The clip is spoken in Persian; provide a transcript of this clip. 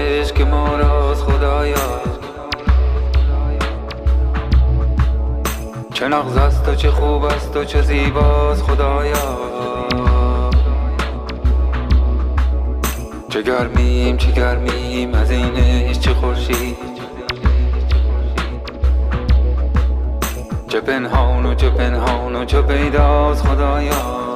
عشق ما راست خدایا. چه نغز است و چه خوب است و چه زیباست خدایا. چه گرمیم از این عشق، چه خورشید، چه پنهان و چه پیداست خدایا.